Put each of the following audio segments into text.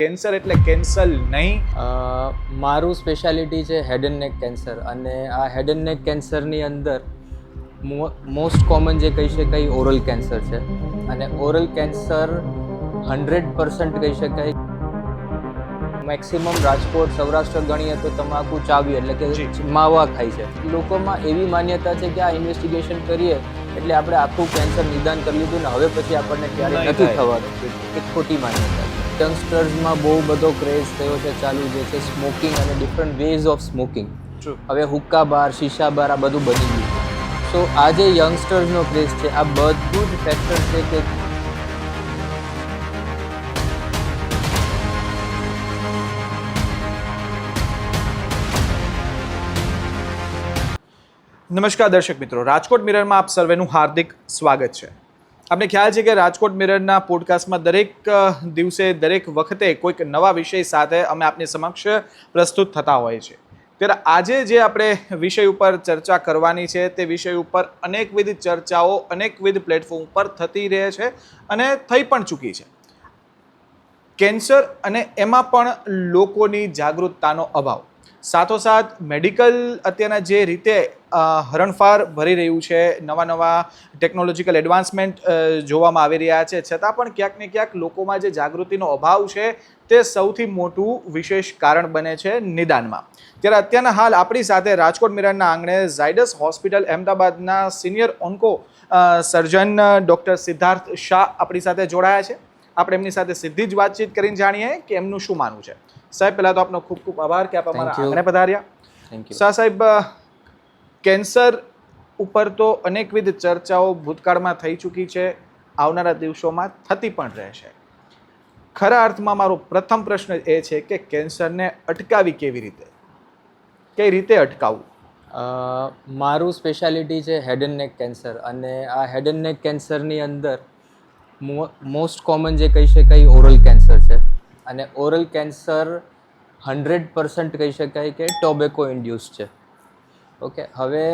Cancer એટલે cancel નહીં. મારું સ્પેશિયાલિટી છે હેડ એન્ડ નેક કેન્સર, અને આ હેડ એન્ડ નેક કેન્સરની અંદર મોસ્ટ કોમન જે કહી શકાય ઓરલ કેન્સર છે. અને ઓરલ કેન્સર 100% કહી શકાય. મેક્સિમમ રાજકોટ સૌરાષ્ટ્ર ગણીએ તો તમાકુ ચાવી એટલે કે માવા ખાય છે. લોકોમાં એવી માન્યતા છે કે આ ઇન્વેસ્ટિગેશન કરીએ એટલે આપણે આખું કેન્સર નિદાન કરી લીધું ને હવે પછી આપણને ક્યારે નથી થવાનું. એક ખોટી માન્યતા છે. યંગસ્ટર્સમાં બહુ બધો ક્રેઝ થયો છે, ચાલુ જે છે સ્મોકિંગ અને ડિફરન્ટ વેઝ ઓફ સ્મોકિંગ. હવે હુક્કા બાર, શીશા બાર આ બધું બની ગયું છે. સો આ જે યંગસ્ટર્સનો ક્રેઝ છે આ બધું જ ફેક્ટર છે કે નમસ્કાર દર્શક મિત્રો, રાજકોટ મિરરમાં આપ સર્વેનું હાર્દિક સ્વાગત છે. આપને ખ્યાલ છે કે રાજકોટ મિરરના પોડકાસ્ટમાં દરેક દિવસે દરેક વખતે કોઈક નવા વિષય સાથે અમે આપની સમક્ષ પ્રસ્તુત થતા હોય છે. ત્યારે આજે જે આપણે વિષય ઉપર ચર્ચા કરવાની છે તે વિષય ઉપર અનેકવિધ ચર્ચાઓ અનેકવિધ પ્લેટફોર્મ પર થતી રહે છે અને થઈ પણ ચૂકી છે. કેન્સર અને એમાં પણ લોકોની જાગૃતતાનો અભાવ, સાથોસાથ મેડિકલ અત્યારના જે રીતે હરણફાળ ભરી રહ્યું છે, નવા નવા ટેકનોલોજીકલ એડવાન્સમેન્ટ જોવામાં આવી રહ્યા છે, છતાં પણ ક્યાંક ને ક્યાંક લોકોમાં જે જાગૃતિનો અભાવ છે તે સૌથી મોટું વિશેષ કારણ બને છે નિદાનમાં. ત્યારે અત્યારના હાલ આપણી સાથે રાજકોટ મિરરના આંગણે ઝાયડસ હોસ્પિટલ અહેમદાબાદના senior onco surgeon doctor Siddharth Shah આપણી સાથે જોડાયા છે. આપણે એમની સાથે સીધી જ વાતચીત કરીને જાણીએ કે એમનું શું માનવું છે. સાહેબ, પહેલાં તો આપનો ખૂબ ખૂબ આભાર કે આપ અમારા આંગણે પધાર્યા. શાહ સાહેબ, કેન્સર ઉપર તો અનેકવિધ ચર્ચાઓ ભૂતકાળમાં થઈ ચૂકી છે, આવનારા દિવસોમાં થતી પણ રહેશે. ખરા અર્થમાં મારો પ્રથમ પ્રશ્ન એ છે કે કેન્સરને અટકાવી કેવી રીતે, કઈ રીતે અટકાવવું? મારું સ્પેશિયાલિટી છે હેડ એન્ડ નેક કેન્સર, અને આ હેડ એન્ડ નેક કેન્સરની અંદર મોસ્ટ કોમન જે કહી શકાય ઓરલ કેન્સર છે. અને ઓરલ કેન્સર 100% કહી શકાય કે ટોબેકો ઇન્ડ્યુસ છે. ઓકે, હવે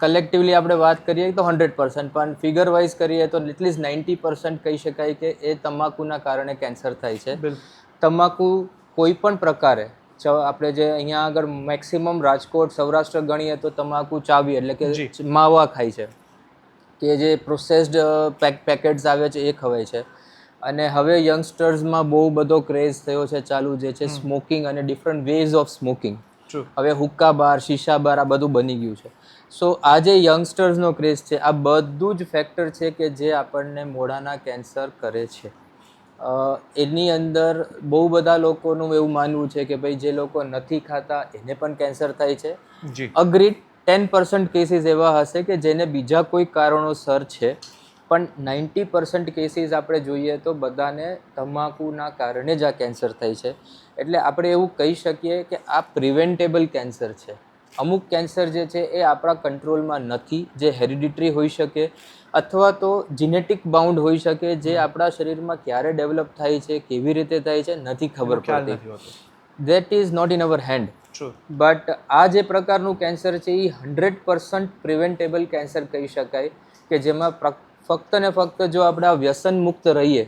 કલેક્ટિવલી આપણે વાત કરીએ તો 100%, પણ ફિગર વાઇઝ કરીએ તો એટલીસ્ટ 90% કહી શકાય કે એ તમાકુના કારણે કેન્સર થાય છે. તમાકુ કોઈ પણ પ્રકારે, આપણે જે અહીંયા આગળ મેક્સિમમ રાજકોટ સૌરાષ્ટ્ર ગણીએ તો તમાકુ ચાવી એટલે કે માવા ખાય છે, કે જે પ્રોસેસ્ડ પેકેટ્સ આવે છે એ ખવાય છે. અને હવે યંગસ્ટર્સમાં બહુ બધો ક્રેઝ થયો છે, ચાલુ જે છે સ્મોકિંગ અને ડિફરન્ટ વેઝ ઓફ સ્મોકિંગ. હવે હુક્કા બાર, શીશા બાર આ બધું બની ગયું છે. સો આ જે યંગસ્ટર્સનો ક્રેઝ છે આ બધું જ ફેક્ટર છે કે જે આપણને મોઢાના કેન્સર કરે છે. એની અંદર બહુ બધા લોકોનું એવું માનવું છે કે ભાઈ જે લોકો નથી ખાતા એને પણ કેન્સર થાય છે. અગ્રીડ, 10% કેસીસ એવા હશે કે જેને બીજા કોઈ કારણોસર છે, પણ 90% કેસીસ આપણે જોઈએ તો બધાને તમાકુના કારણે જ આ કેન્સર થાય છે. એટલે આપણે એવું કહી શકીએ કે આ પ્રિવેન્ટેબલ કેન્સર છે. અમુક કેન્સર જે છે એ આપણા કંટ્રોલમાં નથી, જે હેરિડિટરી હોઈ શકે અથવા તો જીનેટિક બાઉન્ડ હોઈ શકે, જે આપણા શરીરમાં ક્યારે ડેવલપ થાય છે, કેવી રીતે થાય છે નથી ખબર પડતી. That is not in our hand. But આ જે પ્રકારનું કેન્સર છે એ 100% પ્રિવેન્ટેબલ કેન્સર કહી શકાય, કે જેમાં ફક્ત ને ફક્ત જો આપણે આ વ્યસન મુક્ત રહીએ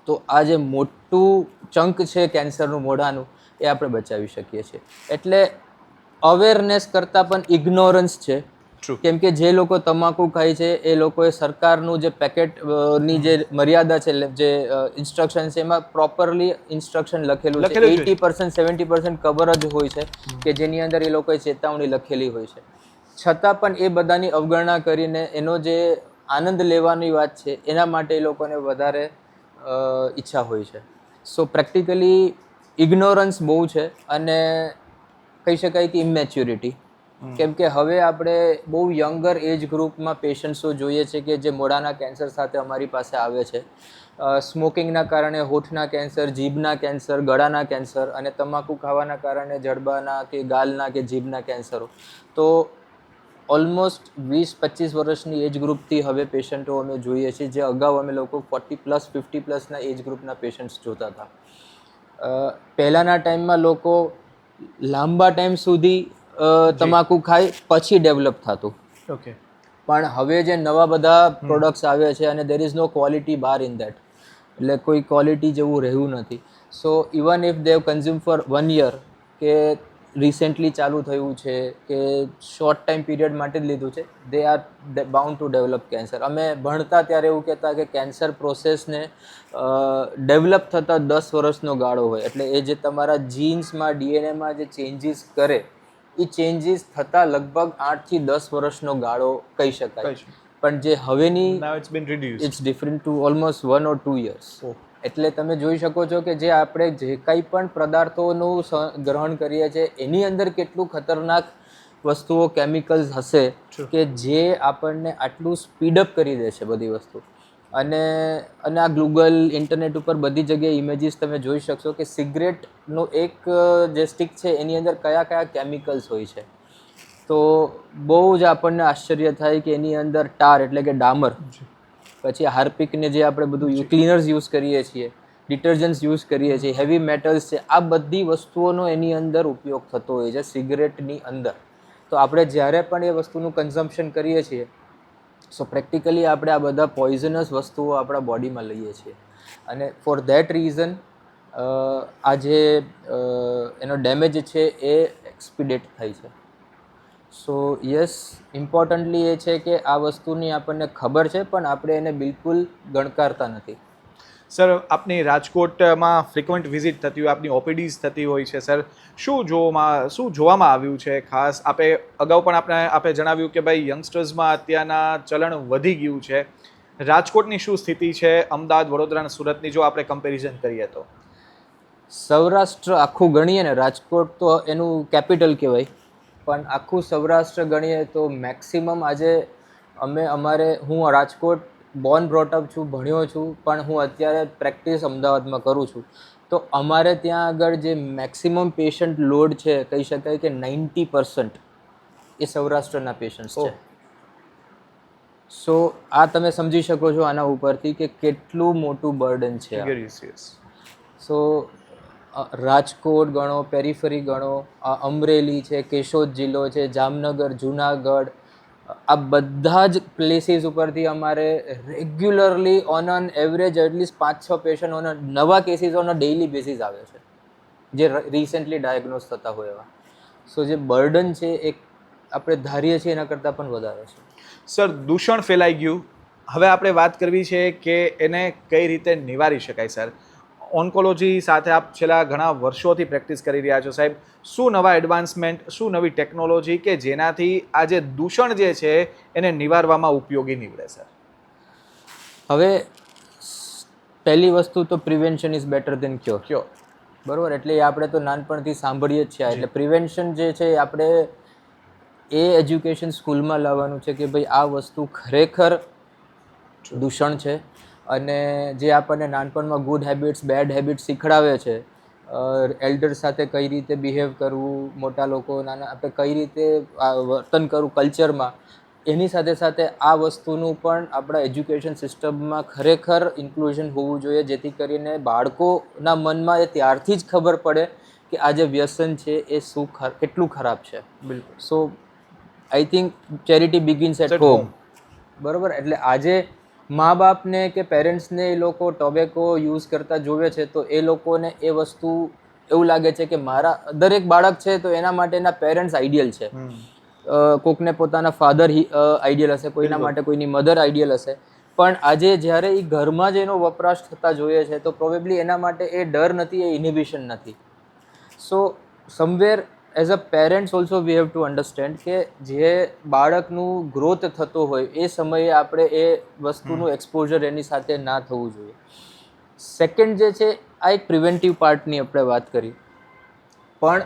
તો આ જે મોટું ચંક છે કેન્સરનું મોઢાનું એ આપણે બચાવી શકીએ છીએ. એટલે અવેરનેસ કરતાં પણ ઇગ્નોરન્સ છે. કેમ કે જે લોકો તમાકુ ખાય છે એ લોકોએ સરકારનું જે પેકેટની જે મર્યાદા છે, જે ઇન્સ્ટ્રક્શન છે, એમાં પ્રોપરલી ઇન્સ્ટ્રક્શન લખેલું છે. 80% 70% કવર જ હોય છે કે જેની અંદર એ લોકોએ ચેતવણી લખેલી હોય છે. છતાં પણ એ બધાની અવગણના કરીને એનો જે આનંદ લેવાની વાત છે એના માટે એ લોકોને વધારે ઈચ્છા હોય છે. સો પ્રેક્ટિકલી ઇગ્નોરન્સ બહુ છે અને કહી શકાય કે ઇમેચ્યોરિટી. કેમ કે હવે આપણે બહુ યંગર એજ ગ્રુપમાં પેશન્ટ્સો જોઈએ છે કે જે મોઢાના કેન્સર સાથે અમારી પાસે આવે છે. સ્મોકિંગના કારણે હોઠના કેન્સર, જીભના કેન્સર, ગળાના કેન્સર, અને તમાકુ ખાવાના કારણે જડબાના કે ગાલના કે જીભના કેન્સરો. તો ઓલમોસ્ટ 20-25 વર્ષની એજ ગ્રુપથી હવે પેશન્ટો અમે જોઈએ છીએ, જે અગાઉ અમે લોકો 40+, 50+ના એજ ગ્રુપના પેશન્ટ્સ જોતા હતા. પહેલાંના ટાઈમમાં લોકો લાંબા ટાઈમ સુધી તમાકુ ખાય પછી ડેવલપ થતું. પણ હવે જે નવા બધા પ્રોડક્ટ્સ આવે છે અને there is no quality bar in that. એટલે કોઈ ક્વોલિટી જેવું રહ્યું નથી. So even if they've consume for 1 year કે રિસેન્ટલી ચાલુ થયું છે કે શોર્ટ ટાઈમ પીરિયડ માટે જ લીધું છે, they are bound to develop cancer. અમે ભણતા ત્યારે એવું કહેતા કે કેન્સર પ્રોસેસને ડેવલપ થતાં 10 વર્ષનો ગાળો હોય. એટલે એ જે તમારા જીન્સમાં ડીએનએમાં જે ચેન્જીસ કરે એ ચેન્જીસ થતાં લગભગ 8 થી 10 વર્ષનો ગાળો કહી શકાય. પણ જે હવેની it's different to almost 1 or 2 years. એટલે તમે જોઈ શકો છો કે જે આપણે જે કંઈ પણ પદાર્થોનું ગ્રહણ કરીએ છીએ એની અંદર કેટલું ખતરનાક વસ્તુઓ કેમિકલ્સ હશે કે જે આપણને આટલું સ્પીડઅપ કરી દે છે બધી વસ્તુ. અને આ ગૂગલ ઇન્ટરનેટ ઉપર બધી જગ્યાએ ઇમેજીસ તમે જોઈ શકશો કે સિગરેટનો એક જે સ્ટિક છે એની અંદર કયા કયા કેમિકલ્સ હોય છે. તો બહુ જ આપણને આશ્ચર્ય થાય કે એની અંદર ટાર એટલે કે ડામર, પછી હાર્પિકને જે આપણે બધું ક્લીનર્સ યુઝ કરીએ છીએ, ડિટર્જન્ટ્સ યુઝ કરીએ છીએ, હેવી મેટલ્સ છે, આ બધી વસ્તુઓનો એની અંદર ઉપયોગ થતો હોય છે સિગરેટની અંદર. તો આપણે જ્યારે પણ એ વસ્તુનું કન્ઝમ્પશન કરીએ છીએ સો પ્રેક્ટિકલી આપણે આ બધા પોઈઝનસ વસ્તુઓ આપણા બોડીમાં લઈએ છીએ. અને ફોર ધેટ રીઝન આ જે એનો ડેમેજ છે એ એક્સપીડેટ થાય છે. સો યસ, ઇમ્પોર્ટન્ટલી એ છે કે આ વસ્તુની આપણને ખબર છે પણ આપણે એને બિલકુલ ગણકારતા નથી. સર, આપની રાજકોટમાં ફ્રિકવન્ટ વિઝિટ થતી હોય, આપની ઓપીડીઝ થતી હોય છે સર, શું જોવામાં આવ્યું છે ખાસ? અગાઉ પણ આપે જણાવ્યું કે ભાઈ યંગસ્ટર્સમાં અત્યારના ચલણ વધી ગયું છે. રાજકોટની શું સ્થિતિ છે અમદાવાદ, વડોદરા અને સુરતની, જો આપણે કમ્પેરિઝન કરીએ તો? સૌરાષ્ટ્ર આખું ગણીએ ને, રાજકોટ તો એનું કેપિટલ કહેવાય, પણ આખું સૌરાષ્ટ્ર ગણીએ તો મેક્સિમમ આજે હું રાજકોટ બોર્ન બ્રોટઅપ છું, ભણ્યો છું, પણ હું અત્યારે પ્રેક્ટિસ અમદાવાદમાં કરું છું. તો અમારે ત્યાં આગળ જે મેક્સિમમ પેશન્ટ લોડ છે કહી શકાય કે 90% એ સૌરાષ્ટ્રના પેશન્ટ્સ છે. સો આ તમે સમજી શકો છો આના ઉપરથી કે કેટલું મોટું બર્ડન છે. સો રાજકોટ ગણો, પેરીફરી ગણો, અમરેલી છે, કેશોદ જિલ્લો છે, જામનગર, જુનાગઢ, આ બધા જ પ્લેસીસ ઉપરથી અમારે regularly on an average at least 5-6 patient નવા કેસીસ ઓન ડેઇલી બેસિસ આવે છે જે રિસેન્ટલી ડાયગ્નોઝ થતા હોય એવા. સો જે બર્ડન છે એ આપણે ધારીએ છીએ એના કરતાં પણ વધારે છે. સર, દૂષણ ફેલાઈ ગયું, હવે આપણે વાત કરવી છે કે એને કઈ રીતે નિવારી શકાય. સર, ઓન્કોલોજી સાથે આપ છેલ્લા ઘણા વર્ષોથી પ્રેક્ટિસ કરી રહ્યા છો સાહેબ, શું નવા એડવાન્સમેન્ટ, શું નવી ટેકનોલોજી કે જેનાથી આ જે દૂષણ જે છે એને નિવારવામાં ઉપયોગી નીવડે? સર, હવે પહેલી વસ્તુ તો prevention is better than cure. બરાબર, એટલે એ આપણે તો નાનપણથી સાંભળીએ જ છીએ. એટલે પ્રિવેન્શન જે છે આપણે એ એજ્યુકેશન સ્કૂલમાં લાવવાનું છે કે ભાઈ આ વસ્તુ ખરેખર દૂષણ છે. અને જે આપણને નાનપણમાં ગુડ હેબિટ્સ, બેડ હેબિટ્સ શીખડાવે છે, એલ્ડર સાથે કઈ રીતે બિહેવ કરવું, મોટા લોકો નાના આપણે કઈ રીતે વર્તન કરવું કલ્ચરમાં, એની સાથે સાથે આ વસ્તુનું પણ આપણા એજ્યુકેશન સિસ્ટમમાં ખરેખર ઇન્ક્લુઝન હોવું જોઈએ, જેથી કરીને બાળકોના મનમાં એ ત્યારથી જ ખબર પડે કે આ જે વ્યસન છે એ કેટલું ખરાબ છે. બિલકુલ. So I think charity begins at home. બરાબર, એટલે આજે મા બાપને કે પેરેન્ટ્સને એ લોકો ટોબેકો યુઝ કરતા જોવે છે તો એ લોકોને એ વસ્તુ એવું લાગે છે કે મારા દરેક બાળક છે તો એના માટે એના પેરેન્ટ્સ આઈડિયલ છે. કોકને પોતાના ફાધર આઈડિયલ હશે, કોઈના માટે કોઈની મધર આઈડિયલ હશે, પણ આજે જ્યારે એ ઘરમાં જ એનો વપરાશ થતા જોઈએ છે તો પ્રોબેબલી એના માટે એ ડર નથી, એ ઇનિબિશન નથી. So somewhere as a parents also we have to understand કે જે બાળકનું ગ્રોથ થતો હોય એ સમયે આપણે એ વસ્તુનું એક્સપોઝર એની સાથે ના થવું જોઈએ. સેકન્ડ જે છે આ એક પ્રિવેન્ટિવ પાર્ટની આપણે વાત કરી, પણ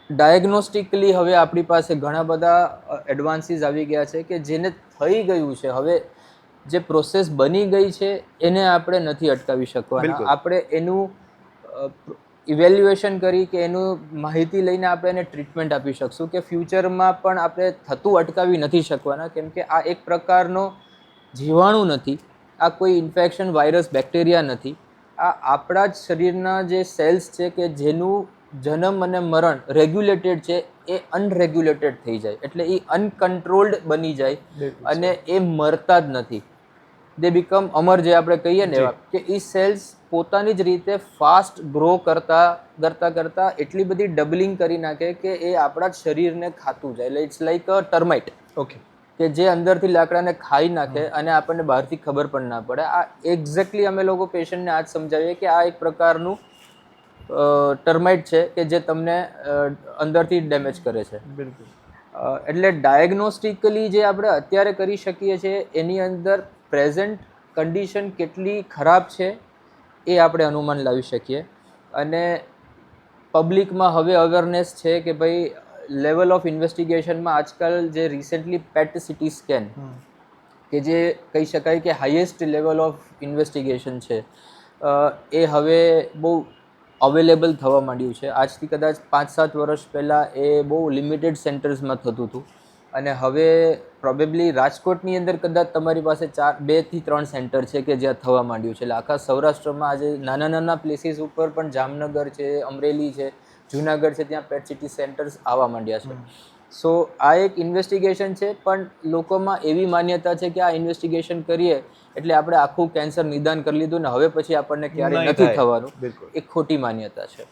ડાયગ્નોસ્ટિકલી હવે આપણી પાસે ઘણા બધા એડવાન્સીસ આવી ગયા છે કે જેને થઈ ગયું છે, હવે જે પ્રોસેસ બની ગઈ છે એને આપણે નથી અટકાવી શકવાના. આપણે એનું ઇવેલ્યુએશન કરી કે એનું માહિતી લઈને આપણે એને ટ્રીટમેન્ટ આપી શકશું કે ફ્યુચરમાં પણ આપણે થતું અટકાવી નથી શકવાના, કેમ કે આ એક પ્રકારનો જીવાણુ નથી, આ કોઈ ઇન્ફેક્શન, વાયરસ, બેક્ટેરિયા નથી. આ આપણા જ શરીરના જે સેલ્સ છે કે જેનું જન્મ અને મરણ રેગ્યુલેટેડ છે એ અનરેગ્યુલેટેડ થઈ જાય, એટલે એ અનકન્ટ્રોલ્ડ બની જાય અને એ મરતા જ નથી. દે બીકમ અમર, જે આપણે કહીએ ને એવા, કે એ સેલ્સ પોતાની જ રીતે ફાસ્ટ ગ્રો કરતા એટલી બધી ડબલિંગ કરી નાખે કે એ આપણા જ શરીરને ખાતું જાય. એટલે it's like a termite, okay, કે જે અંદરથી લાકડાને ખાઈ નાખે અને આપણને બહારથી ખબર પણ ના પડે. આ એક્ઝેક્ટલી અમે લોકો પેશન્ટને આ જ સમજાવીએ કે આ એક પ્રકારનું ટર્માઇટ છે કે જે તમને અંદરથી ડેમેજ કરે છે. બિલકુલ. એટલે ડાયગ્નોસ્ટિકલી જે આપણે અત્યારે કરી શકીએ છીએ એની અંદર પ્રેઝન્ટ કન્ડિશન કેટલી ખરાબ છે એ આપણે અનુમાન લાવી શકીએ. અને પબ્લિકમાં હવે અવેરનેસ છે કે ભાઈ લેવલ ઓફ ઇન્વેસ્ટિગેશનમાં આજકાલ જે રિસેન્ટલી પેટ સિટી સ્કેન, કે જે કહી શકાય કે હાઈએસ્ટ લેવલ ઓફ ઇન્વેસ્ટિગેશન છે, એ હવે બહુ અવેલેબલ થવા માંડ્યું છે. આજથી કદાચ 5-7 વર્ષ પહેલાં એ બહુ લિમિટેડ સેન્ટર્સમાં થતું હતું અને હવે પ્રોબેબલી રાજકોટની અંદર કદાચ તમારી પાસે 2 થી 3 સેન્ટર છે કે જ્યાં થવા માંડ્યું છે. એટલે આખા સૌરાષ્ટ્રમાં આજે નાના નાના પ્લેસીસ ઉપર પણ જામનગર છે, અમરેલી છે, જુનાગઢ છે, ત્યાં પેટ સિટી સેન્ટર્સ આવવા માંડ્યા છે. સો આ એક ઇન્વેસ્ટિગેશન છે, પણ લોકોમાં એવી માન્યતા છે કે આ ઇન્વેસ્ટિગેશન કરીએ એટલે આપણે આખું કેન્સર નિદાન કરી લીધું ને હવે પછી આપણને ક્યારેય નથી થવાનું. એ ખોટી માન્યતા છે.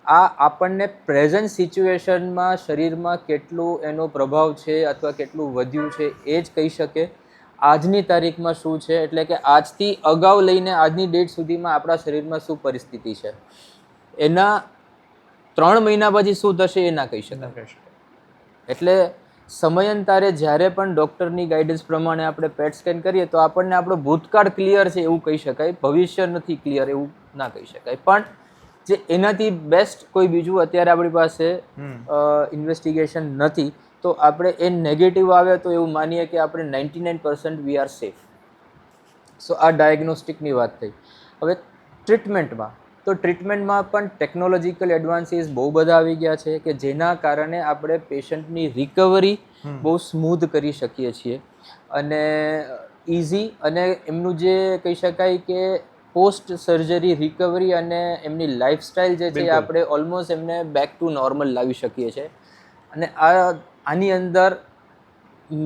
આ આપણને પ્રેઝન્ટ સિચ્યુએશનમાં શરીરમાં કેટલું એનો પ્રભાવ છે અથવા કેટલું વધ્યું છે એ જ કહી શકે. આજની તારીખમાં શું છે, એટલે કે આજથી અગાઉ લઈને આજની ડેટ સુધીમાં આપણા શરીરમાં શું પરિસ્થિતિ છે, એના 3 મહિના પછી શું થશે એ ના કહી શકાય. એટલે સમયાંતરે જ્યારે પણ ડૉક્ટરની ગાઈડન્સ પ્રમાણે આપણે પેટ સ્કેન કરીએ તો આપણને આપણો ભૂતકાળ ક્લિયર છે એવું કહી શકાય, ભવિષ્ય નથી ક્લિયર એવું ના કહી શકાય. પણ જે એનાથી બેસ્ટ કોઈ બીજું અત્યારે આપણી પાસે ઇન્વેસ્ટિગેશન નથી, તો આપણે એ નેગેટિવ આવે તો એવું માનીએ કે આપણે 99% વી આર સેફ. સો આ ડાયગ્નોસ્ટિકની વાત થઈ. હવે ટ્રીટમેન્ટમાં, તો ટ્રીટમેન્ટમાં પણ ટેકનોલોજીકલ એડવાન્સીસ બહુ બધા આવી ગયા છે કે જેના કારણે આપણે પેશન્ટની રિકવરી બહુ સ્મૂધ કરી શકીએ છીએ અને ઇઝી, અને એમનું જે કહી શકાય કે પોસ્ટ સર્જરી રિકવરી અને એમની લાઈફસ્ટાઈલ જે છે આપણે ઓલમોસ્ટ એમને બેક ટુ નોર્મલ લાવી શકીએ છીએ. અને આની અંદર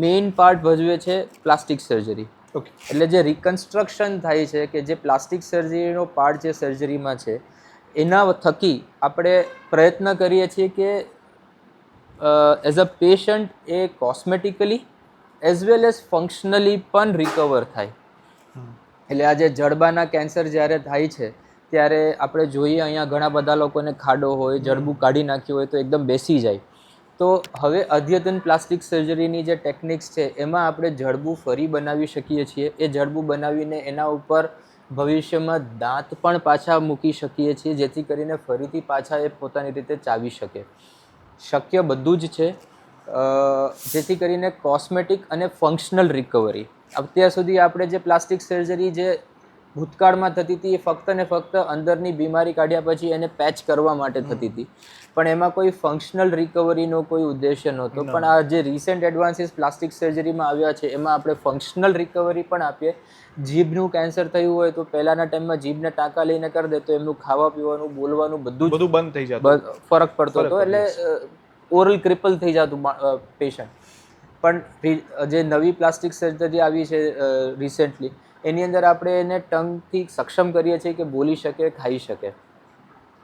મેઇન પાર્ટ ભજવે છે પ્લાસ્ટિક સર્જરી. ઓકે, એટલે જે રિકન્સ્ટ્રક્શન થાય છે, કે જે પ્લાસ્ટિક સર્જરીનો પાર્ટ જે સર્જરીમાં છે એના થકી આપણે પ્રયત્ન કરીએ છીએ કે એઝ અ પેશન્ટ એ cosmetically as well as functionally પણ રિકવર થાય. એટલે આ જે જડબાના કેન્સર જ્યારે થાય છે ત્યારે આપણે જોઈએ અહીંયા ઘણા બધા લોકોને ખાડો હોય, જડબું કાઢી નાખ્યું હોય તો એકદમ બેસી જાય. તો હવે અદ્યતન પ્લાસ્ટિક સર્જરીની જે ટેકનિક્સ છે એમાં આપણે જડબું ફરી બનાવી શકીએ છીએ. એ જડબું બનાવીને એના ઉપર ભવિષ્યમાં દાંત પણ પાછા મૂકી શકીએ છીએ જેથી કરીને ફરીથી પાછા એ પોતાની રીતે ચાવી શકે. શક્ય બધું જ છે જેથી કરીને કોસ્મેટિક અને ફંક્શનલ રિકવરી. અત્યાર સુધી આપણે જે પ્લાસ્ટિક સર્જરી જે ભૂતકાળમાં થતી હતી એ ફક્ત ને ફક્ત અંદરની બીમારી કાઢ્યા પછી એને પેચ કરવા માટે થતી હતી, પણ એમાં કોઈ ફંક્શનલ રિકવરીનો કોઈ ઉદ્દેશ્ય નહોતો. પણ આ જે રિસેન્ટ એડવાન્સીસ પ્લાસ્ટિક સર્જરીમાં આવ્યા છે એમાં આપણે ફંક્શનલ રિકવરી પણ આપીએ. જીભનું કેન્સર થયું હોય તો પહેલાના ટાઈમમાં જીભને ટાંકા લઈને કરી દે તો એમનું ખાવા પીવાનું, બોલવાનું બધું બંધ થઈ જતું, ફરક પડતો હતો, એટલે ઓરલ ક્રિપલ થઈ જતું પેશન્ટ. પણ જે નવી પ્લાસ્ટિક સર્જરી આવી છે રિસેન્ટલી, એની અંદર આપણે એને ટંગથી સક્ષમ કરીએ છીએ કે બોલી શકે, ખાઈ શકે.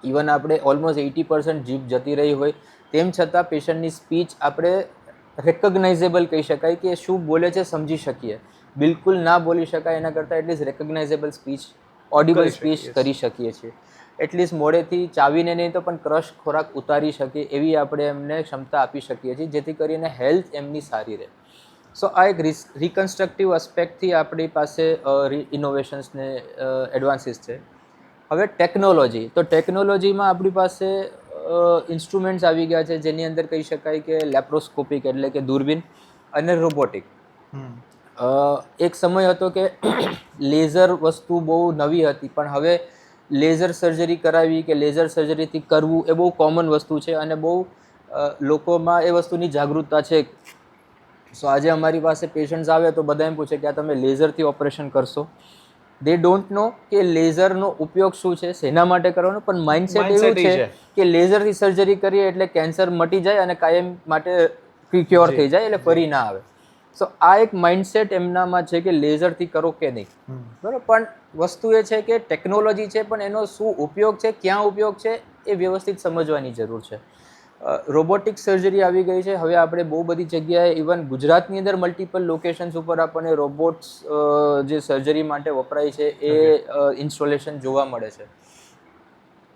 ઇવન આપણે ઓલમોસ્ટ 80% જીભ જતી રહી હોય તેમ છતાં પેશન્ટની સ્પીચ આપણે રેકગ્નાઇઝેબલ કહી શકાય કે શું બોલે છે સમજી શકીએ. બિલકુલ ના બોલી શકાય એના કરતાં એટલીસ્ટ રેકગ્નાઇઝેબલ સ્પીચ, ઓડિબલ સ્પીચ કરી શકીએ છીએ. એટલીસ્ટ મોડેથી ચાવીને નહીં તો પણ ક્રશ ખોરાક ઉતારી શકીએ એવી આપણે એમને ક્ષમતા આપી શકીએ છીએ જેથી કરીને હેલ્થ એમની સારી રહે. સો આ એક રિકન્સ્ટ્રક્ટિવ એસ્પેક્ટથી આપણી પાસે ઇનોવેશન્સ ને એડવાન્સીસ છે. હવે ટેકનોલોજી, તો ટેકનોલોજીમાં આપણી પાસે ઇન્સ્ટ્રુમેન્ટ્સ આવી ગયા છે જેની અંદર કહી શકાય કે લેપ્રોસ્કોપિક એટલે કે દૂરબીન અને રોબોટિક. એક સમય હતો કે લેઝર વસ્તુ બહુ નવી હતી, પણ હવે લેઝર સર્જરી કરાવી કે લેઝર સર્જરીથી કરવું એ બહુ કોમન વસ્તુ છે અને બહુ લોકોમાં એ વસ્તુની જાગૃતતા છે. સો આજે અમારી પાસે પેશન્ટ્સ આવે તો બધા એમ પૂછે કે આ તમે લેઝરથી ઓપરેશન કરશો. દે ડોન્ટ નો કે લેઝરનો ઉપયોગ શું છે, શેના માટે કરવાનો, પણ માઇન્ડસેટ એવું છે કે લેઝરથી સર્જરી કરીએ એટલે કેન્સર મટી જાય અને કાયમ માટે ક્યોર થઈ જાય એટલે ફરી ના આવે. સો આ એક માઇન્ડસેટ એમનામાં છે કે લેઝરથી કરો કે નહીં, બરાબર. પણ વસ્તુ એ છે કે ટેકનોલોજી છે, પણ એનો શું ઉપયોગ છે, ક્યાં ઉપયોગ છે, એ વ્યવસ્થિત સમજવાની જરૂર છે. રોબોટિક સર્જરી આવી ગઈ છે હવે. આપણે બહુ બધી જગ્યાએ, ઇવન ગુજરાતની અંદર મલ્ટિપલ લોકેશન્સ ઉપર આપણને રોબોટ્સ જે સર્જરી માટે વપરાય છે એ ઇન્સ્ટોલેશન જોવા મળે છે.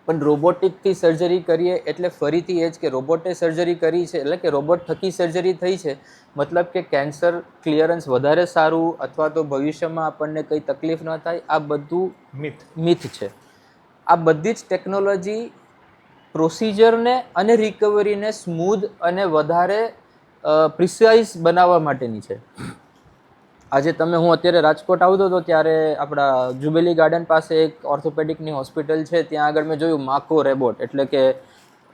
પણ રોબોટિકથી સર્જરી કરીએ એટલે ફરીથી એ જ કે રોબોટે સર્જરી કરી છે એટલે કે રોબોટ થકી સર્જરી થઈ છે, મતલબ કે કેન્સર ક્લિયરન્સ વધારે સારું અથવા તો ભવિષ્યમાં આપણને કંઈ તકલીફ ન થાય, આ બધું મિથ છે. આ બધી જ ટેકનોલોજી પ્રોસિજરને અને રિકવરીને સ્મૂધ અને વધારે પ્રિસાઇઝ બનાવવા માટેની છે. આજે હું અત્યારે રાજકોટ આવતો હતો ત્યારે આપણા જુબેલી ગાર્ડન પાસે એક ઓર્થોપેડિકની હોસ્પિટલ છે, ત્યાં આગળ મેં જોયું માકો રોબોટ, એટલે કે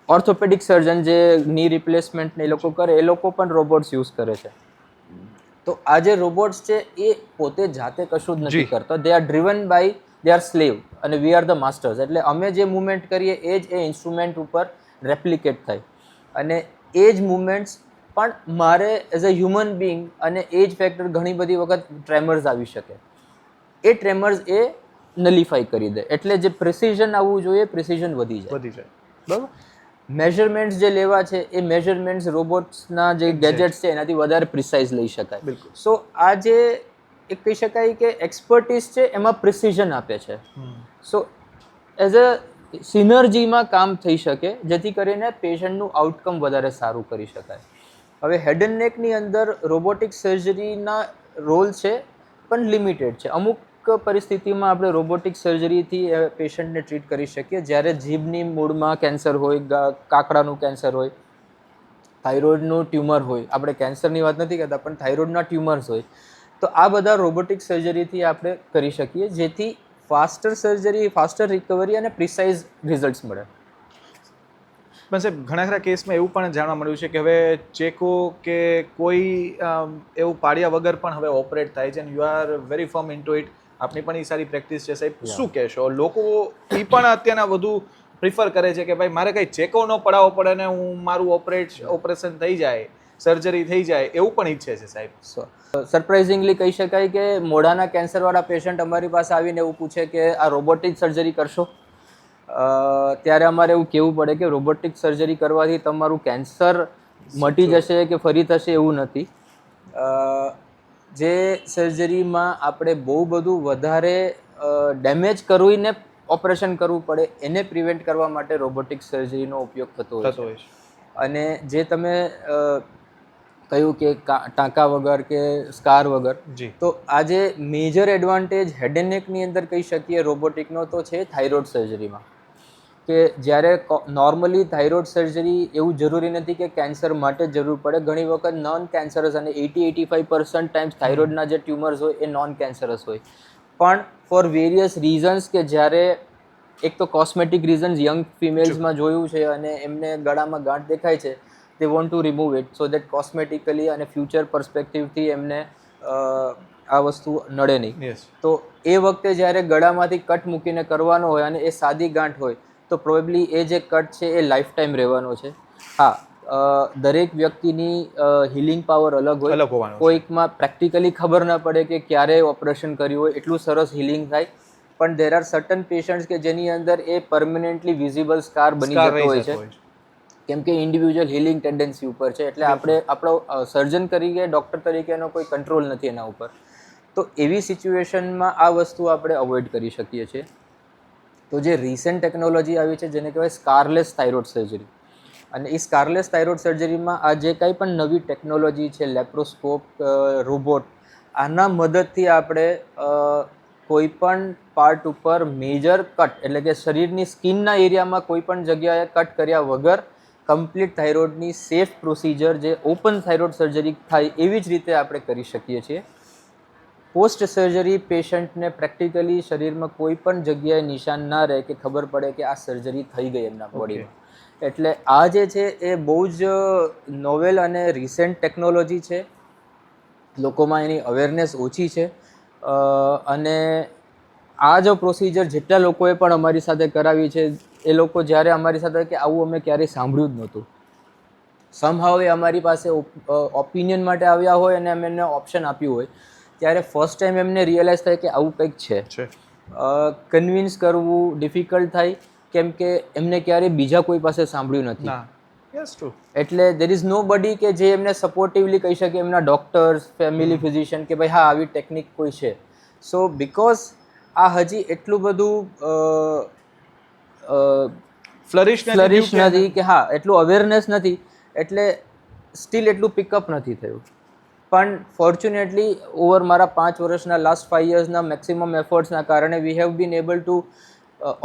ઓર્થોપેડિક સર્જન જે ની રિપ્લેસમેન્ટ ને એ લોકો કરે, એ લોકો પણ રોબોટ્સ યુઝ કરે છે. તો આ જે રોબોટ્સ છે એ પોતે જાતે કશું જ નથી કરતા, they are driven by they are slave અને વી આર ધ માસ્ટર્સ. એટલે અમે જે મુવમેન્ટ કરીએ એ જ એ ઇન્સ્ટ્રુમેન્ટ ઉપર રેપ્લિકેટ થાય, અને એ જ મુવમેન્ટ્સ પણ મારે એઝ અ હ્યુમન બિંગ અને એજ ફેક્ટર ઘણી બધી વખત ટ્રેમર્સ આવી શકે, એ ટ્રેમર્સ એ નલિફાઈ કરી દે. એટલે જે પ્રિસિઝન આવવું જોઈએ, પ્રિસિઝન વધી જાય. બરાબર. મેઝરમેન્ટ્સ જે લેવા છે એ મેઝરમેન્ટ્સ રોબોટ્સના જે ગેજેટ્સ છે એનાથી વધારે પ્રિસાઇઝ લઈ શકાય. સો આ જે એક કહી શકાય કે એક્સપર્ટીસ છે એમાં પ્રિસિઝન આપે છે. સો એઝ અ સિનર્જીમાં કામ થઈ શકે, જેથી કરીને પેશન્ટનું આઉટકમ વધારે સારું કરી શકાય. હવે હેડ એન્ડ નેકની અંદર રોબોટિક સર્જરીના રોલ છે પણ લિમિટેડ છે. અમુક પરિસ્થિતિમાં આપણે રોબોટિક સર્જરીથી પેશન્ટને ટ્રીટ કરી શકીએ. જ્યારે જીભની મૂળમાં કેન્સર હોય, કાકડાનું કેન્સર હોય, થાઇરોઇડનું ટ્યુમર હોય, આપણે કેન્સરની વાત નથી કરતા પણ થાઇરોઇડના ટ્યુમર્સ હોય, તો આ બધા રોબોટિક સર્જરીથી આપણે કરી શકીએ, જેથી ફાસ્ટર સર્જરી, ફાસ્ટર રિકવરી અને પ્રિસાઇઝ રિઝલ્ટ્સ મળે. પણ સાહેબ ઘણા ખરા કેસમાં એવું પણ જાણવા મળ્યું છે કે હવે ચેકો કે કોઈ એવું પાડ્યા વગર પણ હવે ઓપરેટ થાય છે, and you are very firm into it. આપની પણ એ સારી પ્રેક્ટિસ છે સાહેબ. શું કહેશો? લોકો એ પણ અત્યારના વધુ પ્રિફર કરે છે કે ભાઈ મારે કંઈ ચેકો ન પડાવવો પડે ને હું મારું ઓપરેશન થઈ જાય, સર્જરી થઈ જાય, એવું પણ ઈચ્છે છે સાહેબ. સરપ્રાઇઝિંગલી કહી શકાય કે મોઢાના કેન્સરવાળા પેશન્ટ અમારી પાસે આવીને એવું પૂછે કે આ રોબોટિક સર્જરી કરશો? ત્યારે અમારે એવું કહેવું પડે કે રોબોટિક સર્જરી કરવાથી તમારું કેન્સર મટી જશે કે ફરી થશે એવું નથી. જે સર્જરીમાં આપણે બહુ બધું વધારે ડેમેજ કરીને ઓપરેશન કરવું પડે એને પ્રિવેન્ટ કરવા માટે રોબોટિક સર્જરીનો ઉપયોગ થતો હોય છે. અને જે તમે કહ્યું કે ટાંકા વગર કે સ્કાર વગર, તો આજે મેજર એડવાન્ટેજ હેડ એન્ડ નેકની અંદર કહી શકીએ રોબોટિકનો તો છે થાઇરોઇડ સર્જરીમાં. કે જ્યારે નોર્મલી થાઇરોઇડ સર્જરી એવું જરૂરી નથી કે કેન્સર માટે જ જરૂર પડે. ઘણી વખત નોન કેન્સરસ અને 80-85% ટાઈમ્સ થાઇરોઇડના જે ટ્યુમર્સ હોય એ નોન કેન્સરસ હોય, પણ ફોર વેરિયસ રીઝન્સ કે જ્યારે એક તો કોસ્મેટિક રીઝન્સ યંગ ફિમેલ્સમાં જોયું છે અને એમને ગળામાં ગાંઠ દેખાય છે, they want to remove it so that cosmetically અને ફ્યુચર પર્સપેક્ટિવથી એમને આ વસ્તુ નડે નહીં. તો એ વખતે જ્યારે ગળામાંથી કટ મૂકીને કરવાનો હોય અને એ સાદી ગાંઠ હોય તો પ્રોબેબલી એ જે કટ છે એ લાઈફ ટાઈમ રહેવાનો છે. હા, દરેક વ્યક્તિની હિલિંગ પાવર અલગ હોય. કોઈકમાં પ્રેક્ટિકલી ખબર ના પડે કે ક્યારે ઓપરેશન કર્યું હોય એટલું સરસ હિલિંગ થાય, પણ દેર આર સર્ટન પેશન્ટ્સ કે જેની અંદર એ પરમનન્ટલી વિઝિબલ સ્કાર બની જતો હોય છે, કેમ કે ઇન્ડિવિજ્યુઅલ હિલિંગ ટેન્ડન્સી ઉપર છે. એટલે આપણો સર્જન તરીકે, ડૉક્ટર તરીકે એનો કોઈ કંટ્રોલ નથી એના ઉપર. તો એવી સિચ્યુએશનમાં આ વસ્તુ આપણે અવોઇડ કરી શકીએ છીએ. તો જે રિસેન્ટ ટેકનોલોજી આવી છે જેને કહેવાય સ્કારલેસ થાઇરોઇડ સર્જરી, અને એ સ્કારલેસ થાઇરોઇડ સર્જરીમાં આ જે કાંઈ પણ નવી ટેકનોલોજી છે, લેપ્રોસ્કોપ, રોબોટ, આના મદદથી આપણે કોઈ પણ પાર્ટ ઉપર મેજર કટ, એટલે કે શરીરની સ્કિનના એરિયામાં કોઈ પણ જગ્યાએ કટ કર્યા વગર કમ્પ્લીટ થાઇરોઇડની સેફ પ્રોસિજર જે ઓપન થાઇરોઇડ સર્જરી થાય એવી જ રીતે આપણે કરી શકીએ છીએ. પોસ્ટ સર્જરી પેશન્ટને પ્રેક્ટિકલી શરીરમાં કોઈ પણ જગ્યાએ નિશાન ના રહે કે ખબર પડે કે આ સર્જરી થઈ ગઈ એમના બોડીમાં. એટલે આ જે છે એ બહુ જ નોવેલ અને રિસેન્ટ ટેકનોલોજી છે. લોકોમાં એની અવેરનેસ ઓછી છે, અને આ જો પ્રોસિજર જેટલા લોકોએ પણ અમારી સાથે કરાવી છે એ લોકો જ્યારે અમારી સાથે કે આવું અમે ક્યારેય સાંભળ્યું જ નહોતું. સમહાવ એ અમારી પાસે ઓપિનિયન માટે આવ્યા હોય અને અમે એમને ઓપ્શન આપ્યું હોય, ત્યારે ફર્સ્ટ ટાઈમ એમને રિયલાઇઝ થાય કે આવું કંઈક છે. કન્વિન્સ કરવું ડિફિકલ્ટ થાય, કેમ કે એમને ક્યારેય બીજા કોઈ પાસે સાંભળ્યું નથી. એટલે દેર ઇઝ નો બડી કે જે એમને સપોર્ટિવલી કહી શકે, એમના ડોક્ટર્સ, ફેમિલી ફિઝિશિયન, કે ભાઈ હા આવી ટેકનિક કોઈ છે. સો બિકોઝ આ હજી એટલું બધું ફ્લરિશ નથી કે હા એટલું અવેરનેસ નથી, એટલે સ્ટીલ એટલું પિકઅપ નથી થયું. પણ ફોર્ચ્યુનેટલી ઓવર મારા 5 વર્ષના લાસ્ટ 5 યર્સના મેક્સિમમ એફર્ટ્સના કારણે we have been able to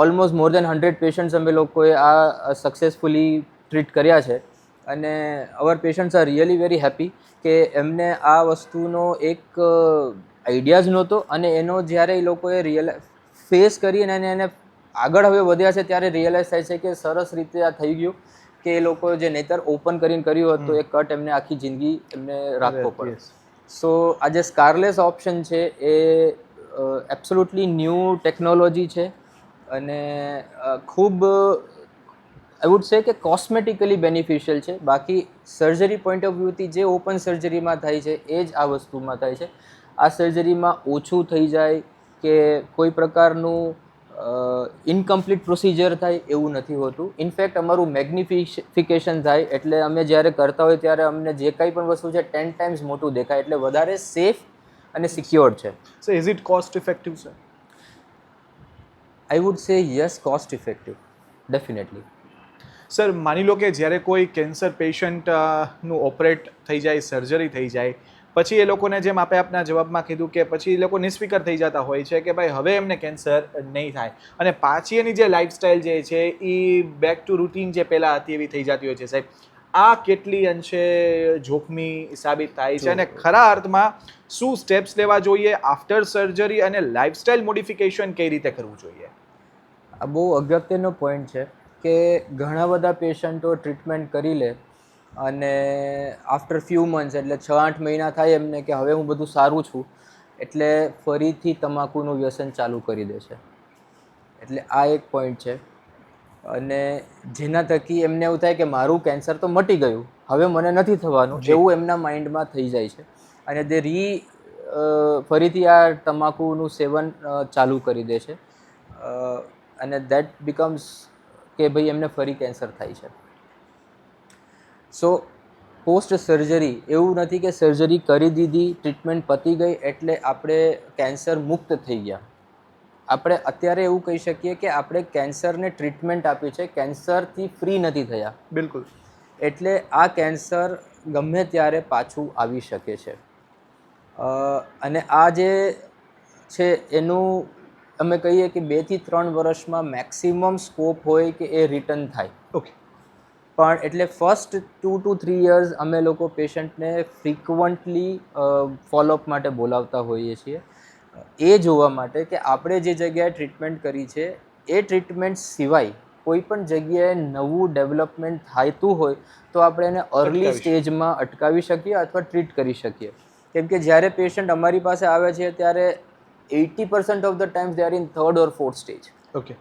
almost more than 100 patients અમે લોકોએ આ સક્સેસફુલી ટ્રીટ કર્યા છે. અને our patients are really very happy કે એમને આ વસ્તુનો એક આઈડિયા જ નહોતો, અને એનો જ્યારે એ લોકોએ ફેસ કરીને એને આગળ હવે વધ્યા છે ત્યારે રિયલાઇઝ થાય છે કે સરસ રીતે આ થઈ ગયું, કે એ લોકો જે નહીતર ઓપન કરીને કર્યું હતું એ કટ એમને આખી જિંદગી એમને રાખવો પડે. સો આ જે સ્કારલેસ ઓપ્શન છે એ એબ્સોલ્યુટલી ન્યૂ ટેકનોલોજી છે, અને ખૂબ આઈ વુડ સે કે કોસ્મેટિકલી બેનિફિશિયલ છે. બાકી સર્જરી પોઈન્ટ ઓફ વ્યૂથી જે ઓપન સર્જરીમાં થાય છે એ જ આ વસ્તુમાં થાય છે. આ સર્જરીમાં ઓછું થઈ જાય કે કોઈ પ્રકારનું ઇનકમ્પ્લીટ પ્રોસિજર થાય એવું નથી હોતું. ઇનફેક્ટ અમારું મેગ્નિફિકેશન થાય, એટલે અમે જ્યારે કરતા હોય ત્યારે અમને જે કંઈ પણ વસ્તુ છે 10 ટાઈમ્સ મોટું દેખાય, એટલે વધારે સેફ અને સિક્યોર્ડ છે. સો is it cost effective sir? I would say yes, cost effective, definitely. Sir માની લો કે જ્યારે કોઈ કેન્સર પેશન્ટનું ઓપરેટ થઈ જાય, સર્જરી થઈ જાય, પછી એ લોકોને જેમ આપણે આપના જવાબમાં કીધું કે પછી એ લોકો નિસ્ફિકર થઈ જતા હોય છે કે ભાઈ હવે એમને કેન્સર નહીં થાય, અને પાછી એની જે લાઈફસ્ટાઈલ જે છે એ બેક ટુ રૂટીન જે પહેલાં હતી એવી થઈ જતી હોય છે. સાહેબ, આ કેટલી અંશે જોખમી સાબિત થાય છે, અને ખરા અર્થમાં શું સ્ટેપ્સ લેવા જોઈએ આફ્ટર સર્જરી, અને લાઈફસ્ટાઈલ મોડિફિકેશન કઈ રીતે કરવું જોઈએ? આ બહુ અગત્યનો પોઈન્ટ છે કે ઘણા બધા પેશન્ટો ટ્રીટમેન્ટ કરી લે અને આફ્ટર ફ્યુ મંથ્સ, એટલે 6-8 મહિના થાય એમને કે હવે હું બધું સારું છું, એટલે ફરીથી તમાકુનું વ્યસન ચાલુ કરી દે છે. એટલે આ એક પોઈન્ટ છે, અને જેના થકી એમને એવું થાય કે મારું કેન્સર તો મટી ગયું, હવે મને નથી થવાનું, એવું એમના માઇન્ડમાં થઈ જાય છે, અને તે ફરીથી આ તમાકુનું સેવન ચાલુ કરી દે છે, અને દેટ બિકમ્સ કે ભાઈ એમને ફરી કેન્સર થાય છે. સો પોસ્ટ સર્જરી એવું નથી કે સર્જરી કરી દીધી, ટ્રીટમેન્ટ પતી ગઈ એટલે આપણે કેન્સર મુક્ત થઈ ગયા. આપણે અત્યારે એવું કહી શકીએ કે આપણે કેન્સરને ટ્રીટમેન્ટ આપી છે, કેન્સરથી ફ્રી નથી થયા. બિલકુલ. એટલે આ કેન્સર ગમે ત્યારે પાછું આવી શકે છે, અને આ જે છે એનું અમે કહીએ કે 2 થી 3 વર્ષમાં મેક્સિમમ સ્કોપ હોય કે એ રિટર્ન થાય. ઓકે. પણ એટલે ફર્સ્ટ 2 to 3 યર્સ અમે લોકો પેશન્ટને ફ્રિકવન્ટલી ફોલોઅપ માટે બોલાવતા હોઈએ છીએ, એ જોવા માટે કે આપણે જે જગ્યાએ ટ્રીટમેન્ટ કરી છે એ ટ્રીટમેન્ટ સિવાય કોઈ પણ જગ્યાએ નવું ડેવલપમેન્ટ થતું હોય તો આપણે એને અર્લી સ્ટેજમાં અટકાવી શકીએ અથવા ટ્રીટ કરી શકીએ. કેમ કે જ્યારે પેશન્ટ અમારી પાસે આવે છે ત્યારે 80% of the times they are in 3rd or 4th stage. Okay.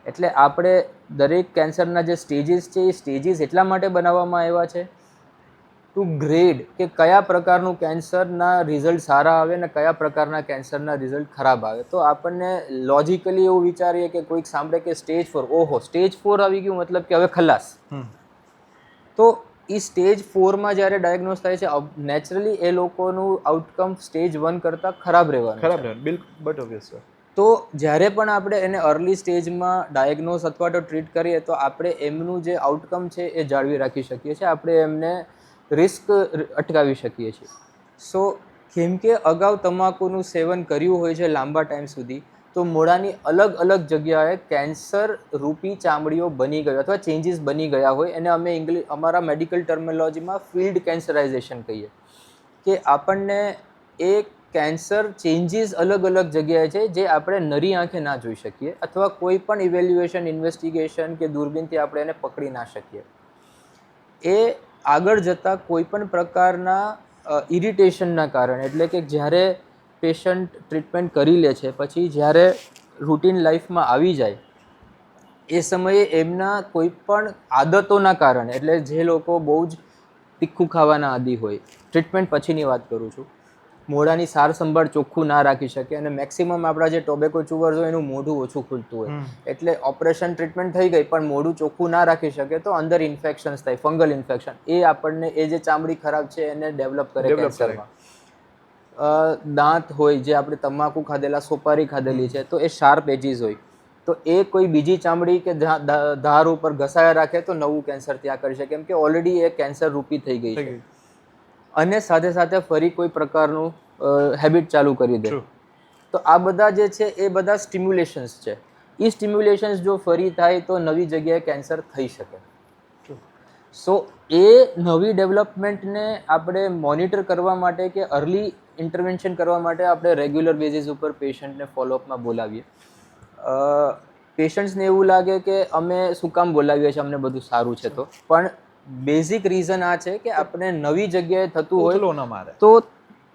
એટલે આપણે દરેક કેન્સરના જે સ્ટેજીસ છે એ સ્ટેજીસ એટલા માટે બનાવવામાં આવ્યા છે ટુ ગ્રેડ કે કયા પ્રકારનું કેન્સરના રિઝલ્ટ સારા આવે ને કયા પ્રકારના કેન્સરના રિઝલ્ટ ખરાબ આવે. તો આપણને લોજિકલી એવું વિચારીએ કે કોઈક સાંભળે કે સ્ટેજ 4, ઓહો સ્ટેજ 4 આવી ગયું મતલબ કે હવે ખલાસ. તો એ સ્ટેજ 4માં જ્યારે ડાયગ્નોઝ થાય છે, નેચરલી એ લોકોનું આઉટકમ સ્ટેજ 1 કરતાં ખરાબ રહેવાનું. But obvious sir. તો જ્યારે પણ આપણે એને અર્લી સ્ટેજમાં ડાયગ્નોઝ અથવા તો ટ્રીટ કરીએ તો આપણે એમનું જે આઉટકમ છે એ જાળવી રાખી શકીએ છીએ, આપણે એમને રિસ્ક અટકાવી શકીએ છીએ. સો કેમ કે અગાઉ તમાકુનું સેવન કર્યું હોય છે લાંબા ટાઈમ સુધી, તો મોઢાની અલગ અલગ જગ્યાએ કેન્સર રૂપી ચામડીઓ બની ગઈ અથવા ચેન્જીસ બની ગયા હોય, એને અમે અમારા મેડિકલ ટર્મિનોલોજીમાં ફિલ્ડ કેન્સરાઇઝેશન કહીએ, કે આપણને એક કેન્સર ચેન્જીસ અલગ અલગ જગ્યાએ છે જે આપણે નરી આંખે ના જોઈ શકીએ અથવા કોઈ પણ ઇવેલ્યુએશન, ઇન્વેસ્ટિગેશન કે દૂરબીનથી આપણે એને પકડી ના શકીએ. એ આગળ જતાં કોઈ પણ પ્રકારના ઇરિટેશનના કારણે, એટલે કે જ્યારે પેશન્ટ ટ્રીટમેન્ટ કરી લે છે પછી જ્યારે રૂટીન લાઈફમાં આવી જાય એ સમયે એમના કોઈ પણ આદતોના કારણે, એટલે જે લોકો બહુ જ તીખું ખાવાના આદી હોય, ટ્રીટમેન્ટ પછીની વાત કરું છું, મોઢાની સાર સંભાળ ચોખ્ખું ના રાખી શકે અને મેક્સિમમ આપણા જે ટોબેકો ચુવર્સ હોય એનું મોઢું ઓછું ખુલતું હોય, એટલે ઓપરેશન ટ્રીટમેન્ટ થઈ ગઈ પણ મોઢું ચોખ્ખું ના રાખી શકે તો અંદર ઇન્ફેક્શન્સ થાય, ફંગલ ઇન્ફેક્શન, એ આપણને એ જે ચામડી ખરાબ છે એને ડેવલપ કરે કેન્સરમાં. દાંત હોય જે આપણે તમાકુ ખાધેલા, સોપારી ખાધેલી છે તો એ શાર્પ એજીસ હોય, તો એ કોઈ બીજી ચામડી કે ધાર ઉપર ઘસાયા રાખે તો નવું કેન્સર ત્યાં કરી શકે, કેમ કે ઓલરેડી એ કેન્સર રૂપી થઈ ગઈ છે અને સાથે સાથે ફરી કોઈ પ્રકારનું હેબિટ ચાલુ કરી દે. તો આ બધા જે છે એ બધા સ્ટિમ્યુલેશન્સ છે. એ સ્ટિમ્યુલેશન્સ જો ફરી થાય તો નવી જગ્યાએ કેન્સર થઈ શકે. સો એ નવી ડેવલપમેન્ટને આપણે મોનિટર કરવા માટે કે અર્લી ઇન્ટરવેન્શન કરવા માટે આપણે રેગ્યુલર બેઝિસ ઉપર પેશન્ટને ફોલોઅપમાં બોલાવીએ. પેશન્ટ્સને એવું લાગે કે અમે શું કામ બોલાવીએ છીએ, અમને બધું સારું છે તો, પણ બેઝિક રીઝન આ છે કે આપણે નવી જગ્યાએ થતું હોય તો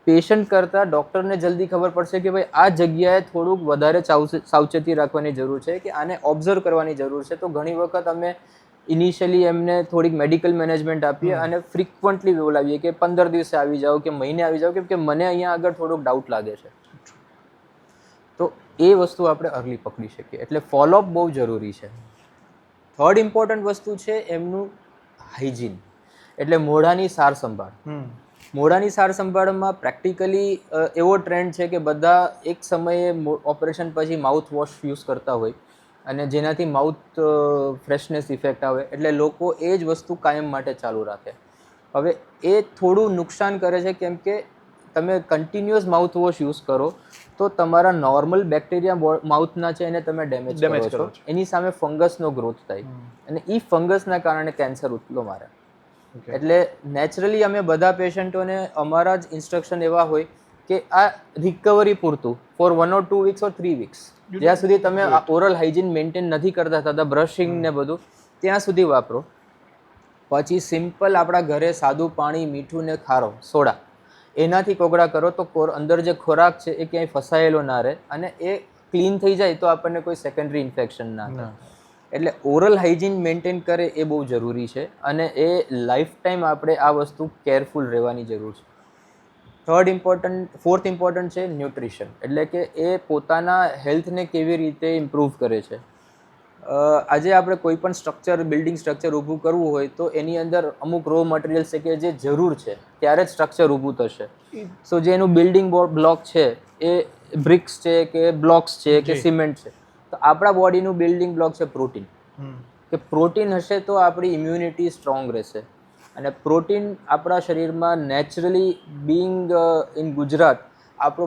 પેશન્ટ કરતાં ડૉક્ટરને જલ્દી ખબર પડશે કે ભાઈ આ જગ્યાએ થોડુંક વધારે સાવચેતી રાખવાની જરૂર છે, કે આને ઓબ્ઝર્વ કરવાની જરૂર છે. તો ઘણી વખત અમે ઇનિશિયલી એમને થોડીક મેડિકલ મેનેજમેન્ટ આપીએ અને ફ્રિકવન્ટલી બોલાવીએ કે 15 દિવસે આવી જાઓ કે મહિને આવી જાઓ, કેમ કે મને અહીંયા આગળ થોડોક ડાઉટ લાગે છે. તો એ વસ્તુ આપણે અર્લી પકડી શકીએ, એટલે ફોલોઅપ બહુ જરૂરી છે. થર્ડ ઇમ્પોર્ટન્ટ વસ્તુ છે એમનું હાઇજીન, એટલે મોઢાની સાર સંભાળ. મોઢાની સાર સંભાળમાં પ્રેક્ટિકલી એવો ટ્રેન્ડ છે કે બધા એક સમયે ઓપરેશન પછી માઉથ વોશ યુઝ કરતા હોય અને જેનાથી માઉથ ફ્રેશનેસ ઇફેક્ટ આવે, એટલે લોકો એ જ વસ્તુ કાયમ માટે ચાલુ રાખે. હવે એ થોડું નુકસાન કરે છે, કેમ કે તમે કન્ટિન્યુઅસ માઉથ વોશ યુઝ કરો તો તમારા નોર્મલ બેક્ટેરિયા માઉથના છે એને તમે ડેમેજ કરો છો, એની સામે ફંગસનો ગ્રોથ થાય અને એ ફંગસના કારણે કેન્સર ઉથલો મારે. એટલે નેચરલી અમે બધા પેશન્ટોને અમારા જ ઇન્સ્ટ્રક્શન એવા હોય કે આ રિકવરી પૂરતું four 1 or 2 weeks or 3 weeks, જ્યાં સુધી તમે ઓરલ હાઇજીન મેન્ટેન નથી કરતા થતા, બ્રશિંગ ને બધું, ત્યાં સુધી વાપરો. પછી સિમ્પલ આપણા ઘરે સાદું પાણી, મીઠું ને ખારો, સોડા, એનાથી કોગળા કરો તો અંદર જે ખોરાક છે એ ક્યાંય ફસાયેલો ના રહે અને એ ક્લીન થઈ જાય તો આપણને કોઈ સેકન્ડરી ઇન્ફેક્શન ના થાય. એટલે ઓરલ હાઇજીન મેન્ટેન કરે એ બહુ જરૂરી છે અને એ લાઈફ ટાઈમ આપણે આ વસ્તુ કેરફુલ રહેવાની જરૂર છે. ફોર્થ ઇમ્પોર્ટન્ટ છે ન્યુટ્રિશન, એટલે કે એ પોતાના હેલ્થને કેવી રીતે ઇમ્પ્રૂવ કરે છે. આજે આપણે કોઈ પણ સ્ટ્રક્ચર, બિલ્ડિંગ સ્ટ્રક્ચર ઊભું કરવું હોય તો એની અંદર અમુક રો મટીરિયલ્સ છે કે જે જરૂર છે ત્યારે જ સ્ટ્રક્ચર ઊભું થશે. સો જે એનું બિલ્ડિંગ બ્લોક છે એ બ્રિક્સ છે કે બ્લોક્સ છે કે સિમેન્ટ છે. તો આપણા બોડીનું બિલ્ડિંગ બ્લોક છે પ્રોટીન, કે પ્રોટીન હશે તો આપણી ઇમ્યુનિટી સ્ટ્રોંગ રહેશે. અને પ્રોટીન આપણા શરીરમાં નેચરલી બિંગ ઇન ગુજરાત આપણો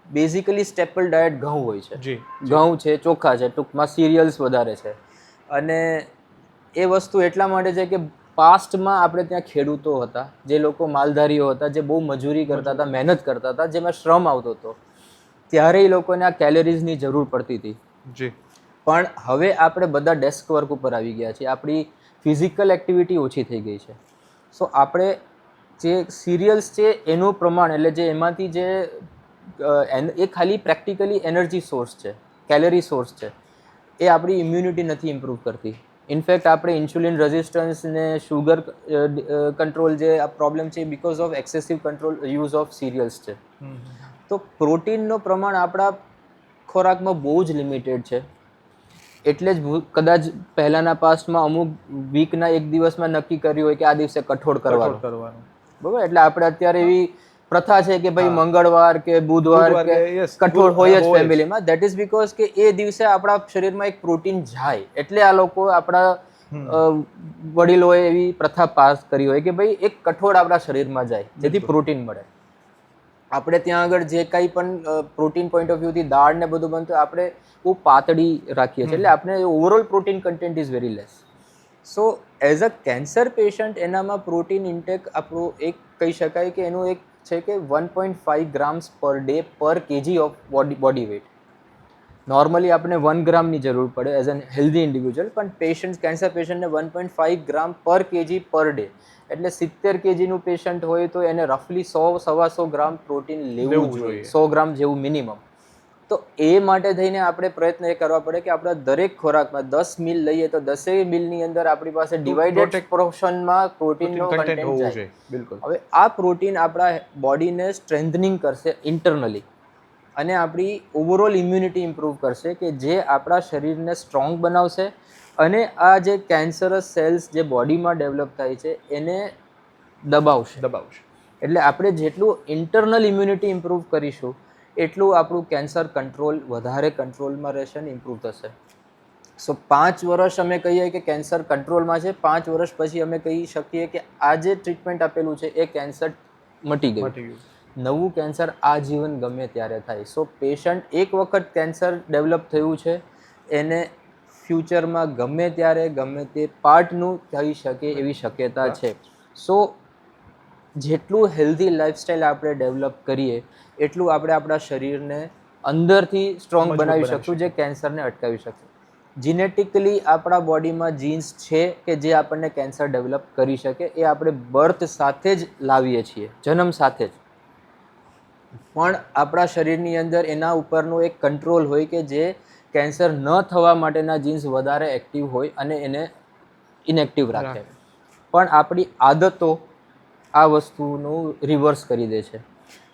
બેઝિકલી સ્ટેપલ ડાયટ ઘઉં હોય છે, ઘઉં છે, ચોખા છે, ટૂંકમાં સિરિયલ્સ વધારે છે. અને એ વસ્તુ એટલા માટે છે કે પાસ્ટમાં આપણે ત્યાં ખેડૂતો હતા, જે લોકો માલધારીઓ હતા, જે બહુ મજૂરી કરતા હતા, મહેનત કરતા હતા, જેમાં શ્રમ આવતો હતો, ત્યારે એ લોકોને આ કેલરીઝની જરૂર પડતી હતી. પણ હવે આપણે બધા ડેસ્ક વર્ક ઉપર આવી ગયા છીએ, આપણી ફિઝિકલ એક્ટિવિટી ઓછી થઈ ગઈ છે. સો આપણે જે સિરિયલ્સ છે એનું પ્રમાણ, એટલે જે એમાંથી જે એ ખાલી પ્રેક્ટિકલી એનર્જી સોર્સ છે, કેલરી સોર્સ છે, એ આપણી ઇમ્યુનિટી નથી ઇમ્પ્રૂવ કરતી. ઇનફેક્ટ આપણે ઇન્સ્યુલિન રેઝિસ્ટન્સ ને શુગર કંટ્રોલ જે આ પ્રોબ્લેમ છે because of excessive use of serials છે. તો પ્રોટીનનું પ્રમાણ આપણા ખોરાકમાં બહુ જ લિમિટેડ છે. એટલે જ કદાચ પહેલાના પાસ્ટમાં અમુક વીકના એક દિવસમાં નક્કી કર્યું હોય કે આ દિવસે કઠોળ કરવાનું, બરાબર. એટલે આપણે અત્યારે એવી પ્રથા છે કે ભાઈ મંગળવાર કે બુધવાર કે કઠોળ હોય જ ફેમિલીમાં. ધેટ ઇઝ બીકોઝ કે એ દિવસે આપણા શરીરમાં એક પ્રોટીન જાય, એટલે આ લોકો, આપણા વડીલોએ એવી પ્રથા પાસ કરી હોય કે ભાઈ એક કઠોળ આપણા શરીરમાં જાય જેથી પ્રોટીન મળે. આપણે ત્યાં આગળ જે કંઈ પણ પ્રોટીન પોઈન્ટ ઓફ વ્યૂથી દાળ ને બધું બનતું આપણે બહુ પાતળી રાખીએ છીએ, એટલે આપણે overall protein content is very less. So as a cancer patient એનામાં પ્રોટીન ઇન્ટેક આપણું એક કહી શકાય કે એનું એક છે કે 1.5 grams per day per KG of body weight. Normally આપણે 1 ગ્રામની જરૂર પડે એઝ એન હેલ્ધી ઇન્ડિવિજ્યુઅલ, પણ કેન્સર પેશન્ટને 1.5 ગ્રામ પર કેજી પર ડે, એટલે 70 kgનું પેશન્ટ હોય તો એને રફલી 100-125 ગ્રામ પ્રોટીન લેવું જોઈએ, 100 ગ્રામ જેવું મિનિમમ. તો એ માટે થઈને આપણે પ્રયત્ન એ કરવા પડે કે આપણા દરેક ખોરાકમાં 10 મીલ લઈએ તો 10 મીલની અંદર આપણી પાસે ડિવાઇડેડ પોર્શનમાં પ્રોટીનનો કન્ટેન્ટ કન્ટેન્ટ હોવું જાય. જોઈએ બિલકુલ. હવે આ પ્રોટીન આપણા બોડીને સ્ટ્રેન્થનિંગ કરશે ઇન્ટરનલી અને આપણી ઓવરઓલ ઇમ્યુનિટી ઇમ્પ્રૂવ કરશે કે જે આપણા શરીરને સ્ટ્રોંગ બનાવશે અને આ જે કેન્સરસ સેલ્સ જે બોડીમાં ડેવલપ થાય છે એને દબાવશે. એટલે આપણે જેટલું ઇન્ટરનલ ઇમ્યુનિટી ઇમ્પ્રૂવ કરીશું એટલું આપણું કેન્સર વધારે કંટ્રોલમાં રહેશે અને ઇમ્પ્રૂવ થશે. સો 5 વર્ષ અમે કહીએ કે કેન્સર કંટ્રોલમાં છે, 5 વર્ષ પછી અમે કહી શકીએ કે આ જે ટ્રીટમેન્ટ આપેલું છે એ કેન્સર મટી ગયું. નવું કેન્સર આજીવન ગમે ત્યારે થાય. સો પેશન્ટ એક વખત કેન્સર ડેવલપ થયું છે એને ફ્યુચરમાં ગમે ત્યારે ગમે તે પાર્ટનું થઈ શકે એવી શક્યતા છે. સો જેટલું હેલ્ધી લાઈફસ્ટાઈલ આપણે ડેવલપ કરીએ એટલું આપણે આપણા શરીરને અંદરથી સ્ટ્રોંગ બનાવી શકશું જે કેન્સરને અટકાવી શકશે. જીનેટિકલી આપણા બોડીમાં જીન્સ છે કે જે આપણને કેન્સર ડેવલપ કરી શકે એ આપણે બર્થ સાથે જ લાવીએ છીએ, જન્મ સાથે જ. પણ આપણા શરીરની અંદર એના ઉપરનો એક કંટ્રોલ હોય કે જે કેન્સર ન થવા માટેના જીન્સ વધારે એક્ટિવ હોય અને એને ઇનએક્ટિવ રાખે. પણ આપણી આદતો આ વસ્તુનું રિવર્સ કરી દે છે.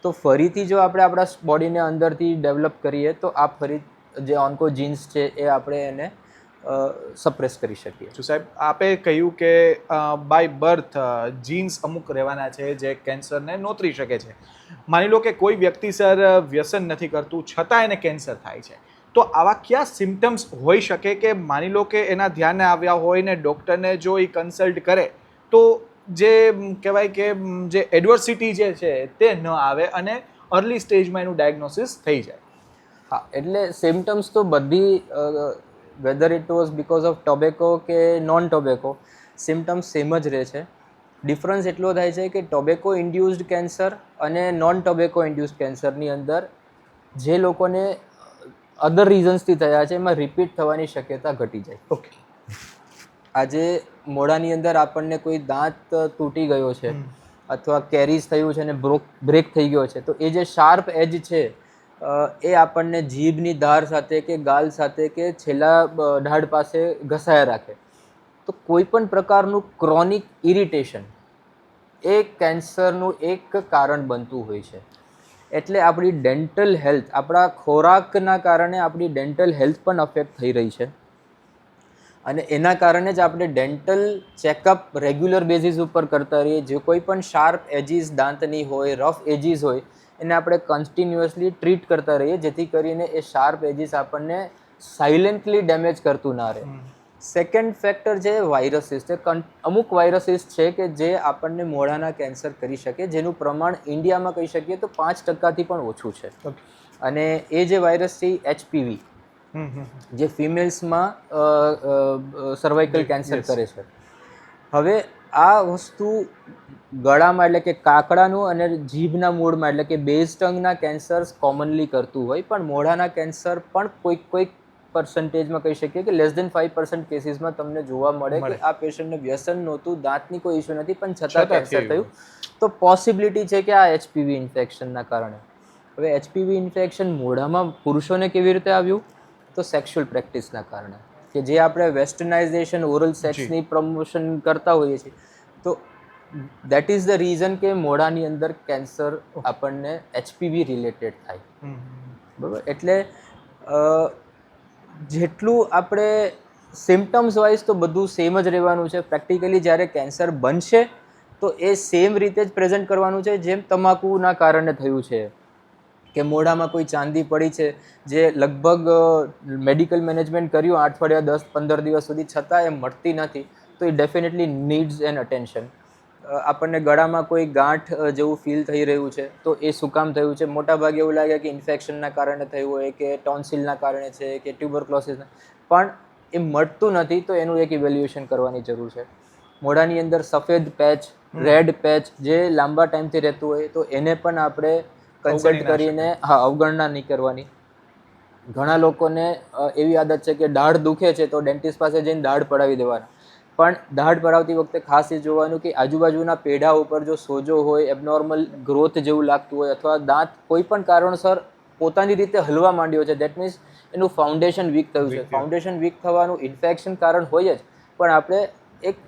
તો ફરીથી જો આપણે આપણા બોડીને અંદરથી ડેવલપ કરીએ તો આ ફરી જે ઓન્કો જીન્સ છે એ આપણે એને સપ્રેસ કરી શકીએ. તો સાહેબ આપે કહ્યું કે બાય બર્થ જીન્સ અમુક રહેવાના છે જે કેન્સરને નોતરી શકે છે. માની લો કે કોઈ વ્યક્તિ સર વ્યસન નથી કરતું છતાં એને કેન્સર થાય છે, તો આવા કયા સિમ્ટમ્સ હોઈ શકે કે માની લો કે એના ધ્યાને આવ્યા હોય ને ડૉક્ટરને જો એ કન્સલ્ટ કરે તો જે કહેવાય કે જે એડવર્સિટી જે છે તે ન આવે અને અર્લી સ્ટેજમાં એનું ડાયગ્નોસિસ થઈ જાય? હા, એટલે સિમ્ટમ્સ તો બધી weather it was because of tobacco કે નોન ટોબેકો સિમ્ટમ્સ સેમ જ રહે છે. ડિફરન્સ એટલો થાય છે કે ટોબેકો ઇન્ડ્યુસ્ડ કેન્સર અને નોન ટોબેકો ઇન્ડ્યુસ્ડ કેન્સરની અંદર જે લોકોને અધર રીઝન્સથી થયા છે એમાં રિપીટ થવાની શક્યતા ઘટી જાય. ઓકે. આજે મોઢાની અંદર આપણને કોઈ દાંત તૂટી ગયો છે અથવા કેરીઝ થયું છે અને બ્રેક થઈ ગયો છે તો એ જે શાર્પ એજ છે એ આપણને જીભની ધાર સાથે કે ગાલ સાથે કે છેલ્લા ઢાળ પાસે ઘસાયા રાખે. તો કોઈ પણ પ્રકારનું ક્રોનિક ઇરિટેશન એ કેન્સરનું એક કારણ બનતું હોય છે. એટલે આપણી ડેન્ટલ હેલ્થ, આપણા ખોરાકના કારણે આપણી ડેન્ટલ હેલ્થ પણ અફેક્ટ થઈ રહી છે અને એના કારણે જ આપણે ડેન્ટલ ચેકઅપ રેગ્યુલર બેઝિસ ઉપર કરતા રહીએ. જે કોઈ પણ શાર્પ એજીસ દાંતની હોય, રફ એજીસ હોય એને આપણે કન્ટિન્યુઅસલી ટ્રીટ કરતા રહીએ જેથી કરીને એ શાર્પ એજીસ આપણને સાયલેન્ટલી ડેમેજ કરતું ના રહે. સેકન્ડ ફેક્ટર છે વાયરસીસ. અમુક વાયરસીસ છે કે જે આપણને મોઢાના કેન્સર કરી શકે જેનું પ્રમાણ ઇન્ડિયામાં કહી શકીએ તો 5%થી પણ ઓછું છે. અને એ જે વાયરસ છે HPV જે ફિમેલ્સમાં સર્વાઇકલ કેન્સર કરે છે. હવે આ વસ્તુ ગળામાં એટલે કે કાકડાનું અને જીભના મૂળમાં એટલે કે બેઝ ટંગના કેન્સર્સ કોમનલી કરતું હોય પણ મોઢાના કેન્સર પણ કોઈક પર્સન્ટેજમાં કહી શકીએ કે લેસ દેન 5% કેસીસમાં તમને જોવા મળે કે આ પેશન્ટને વ્યસન નહોતું, દાંતની કોઈ ઇસ્યુ નથી પણ છતાં કેન્સર થયું. તો પોસિબિલિટી છે કે આ HPV ઇન્ફેક્શનના કારણે. હવે HPV ઇન્ફેક્શન મોઢામાં પુરુષોને કેવી રીતે આવ્યું? તો સેક્સ્યુઅલ પ્રેક્ટિસના કારણે કે જે આપણે વેસ્ટર્નાઇઝેશન ઓરલ સેક્સની પ્રમોશન કરતા હોઈએ છીએ તો દેટ ઇઝ ધ રીઝન કે મોઢાની અંદર કેન્સર આપણને HPV રિલેટેડ થાય. બરાબર? એટલે જેટલું આપણે સિમ્ટમ્સ વાઇઝ તો બધું સેમ જ રહેવાનું છે. પ્રેક્ટિકલી જ્યારે કેન્સર બનશે તો એ સેમ રીતે જ પ્રેઝન્ટ કરવાનું છે જેમ તમાકુના કારણે થયું છે કે મોઢામાં કોઈ ચાંદી પડી છે જે લગભગ મેડિકલ મેનેજમેન્ટ કર્યું અઠવાડિયા 10-15 દિવસ સુધી છતાં એ મળતી નથી તો એ ડેફિનેટલી નીડ્સ એન અટેન્શન. આપણને ગળામાં કોઈ ગાંઠ જેવું ફીલ થઈ રહ્યું છે તો એ શું કામ થયું છે? મોટાભાગે એવું લાગે કે ઇન્ફેક્શનના કારણે થયું હોય કે ટોન્સિલના કારણે છે કે ટ્યુબરક્લોસિસના, પણ એ મળતું નથી તો એનું એક ઇવેલ્યુએશન કરવાની જરૂર છે. મોઢાની અંદર સફેદ પેચ, રેડ પેચ જે લાંબા ટાઈમથી રહેતું હોય તો એને પણ આપણે કન્સલ્ટ કરીને અવગણના નહીં કરવાની. ઘણા લોકોને એવી આદત છે કે દાઢ દુખે છે તો ડેન્ટિસ્ટ પાસે જઈને દાઢ પડાવી દેવાના. પણ દાઢ પડાવતી વખતે ખાસ એ જોવાનું કે આજુબાજુના પેઢા ઉપર જો સોજો હોય, એબનોર્મલ ગ્રોથ જેવું લાગતું હોય અથવા દાંત કોઈ પણ કારણસર પોતાની રીતે હલવા માંડ્યો છે. દેટ મીન્સ એનું ફાઉન્ડેશન વીક થયું છે. ફાઉન્ડેશન વીક થવાનું ઇન્ફેક્શન કારણ હોય જ, પણ આપણે એક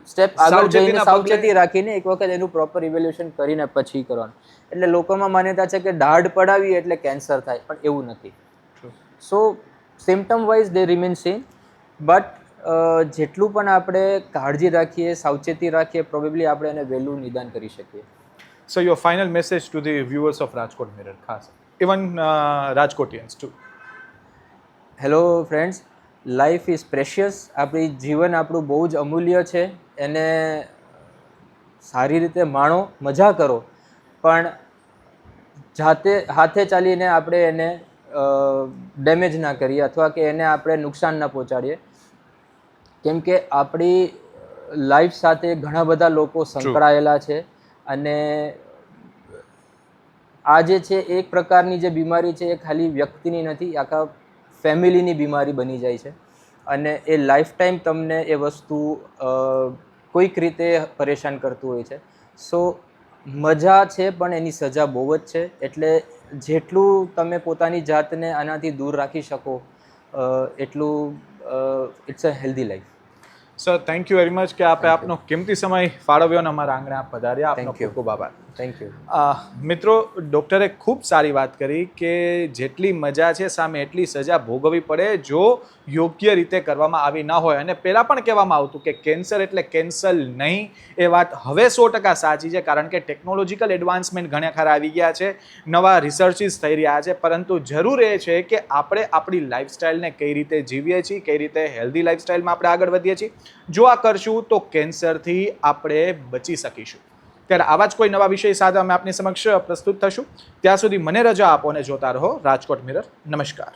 સ્ટેપ આગળ જઈને સાવચેતી રાખીને એક વખત એનું પ્રોપર ઇવેલ્યુએશન કરીને પછી કરવાનું. એટલે લોકોમાં માન્યતા છે કે દાઢ પડાવી એટલે કેન્સર થાય, પણ એવું નથી. So symptom wise they remain same, but જેટલું પણ આપણે કાળજી રાખીએ, સાવચેતી રાખીએ, પ્રોબેબલી આપણે એને વહેલું નિદાન કરી શકીએ. So your final message to the viewers of Rajkot Mirror, ખાસ even Rajkotians too. Hello friends, life is precious. આપણી જીવન આપણું બહુ જ અમૂલ્ય છે. એને સારી રીતે માણો, મજા કરો, પણ જાતે હાથે ચાલીને આપણે એને ડેમેજ ના કરીએ અથવા કે એને આપણે નુકસાન ના પહોંચાડીએ. કેમ કે આપણી લાઈફ સાથે ઘણા બધા લોકો સંકળાયેલા છે અને આ જે છે એક પ્રકારની જે બીમારી છે એ ખાલી વ્યક્તિની નથી, આખા ફેમિલીની બીમારી બની જાય છે અને એ લાઈફ ટાઈમ તમને એ વસ્તુ કોઈક રીતે પરેશાન કરતું હોય છે. સો મજા છે પણ એની સજા બહુ જ છે. એટલે જેટલું તમે પોતાની જાતને આનાથી દૂર રાખી શકો એટલું it's a healthy life. Sir, thank you very much કે આપે આપનો કિંમતી સમય ફાળવ્યો અને અમારા આંગણે આપ પધાર્યા. આપનો ખૂબ ખૂબ આભાર. Thank you. મિત્રો, ડૉક્ટરે ખૂબ સારી વાત કરી કે જેટલી મજા છે સામે એટલી સજા ભોગવવી પડે જો યોગ્ય રીતે કરવામાં આવી ના હોય. અને પહેલાં પણ કહેવામાં આવતું કે કેન્સર એટલે કેન્સર નહીં. એ વાત હવે 100% સાચી છે, કારણ કે ટેકનોલોજીકલ એડવાન્સમેન્ટ ઘણા ખરા આવી ગયા છે, નવા રિસર્ચિસ થઈ રહ્યા છે, પરંતુ જરૂર એ છે કે આપણે આપણી લાઈફસ્ટાઈલને કઈ રીતે જીવીએ છીએ, કઈ રીતે હેલ્ધી લાઈફસ્ટાઈલમાં આપણે આગળ વધીએ છીએ. જો આ કરશું તો કેન્સરથી આપણે બચી શકીશું. ત્યારે આવા જ કોઈ નવા વિષય સાથે અમે આપની સમક્ષ પ્રસ્તુત થશું. ત્યાં સુધી મને રજા આપો અને જોતા રહો રાજકોટ મિરર. નમસ્કાર.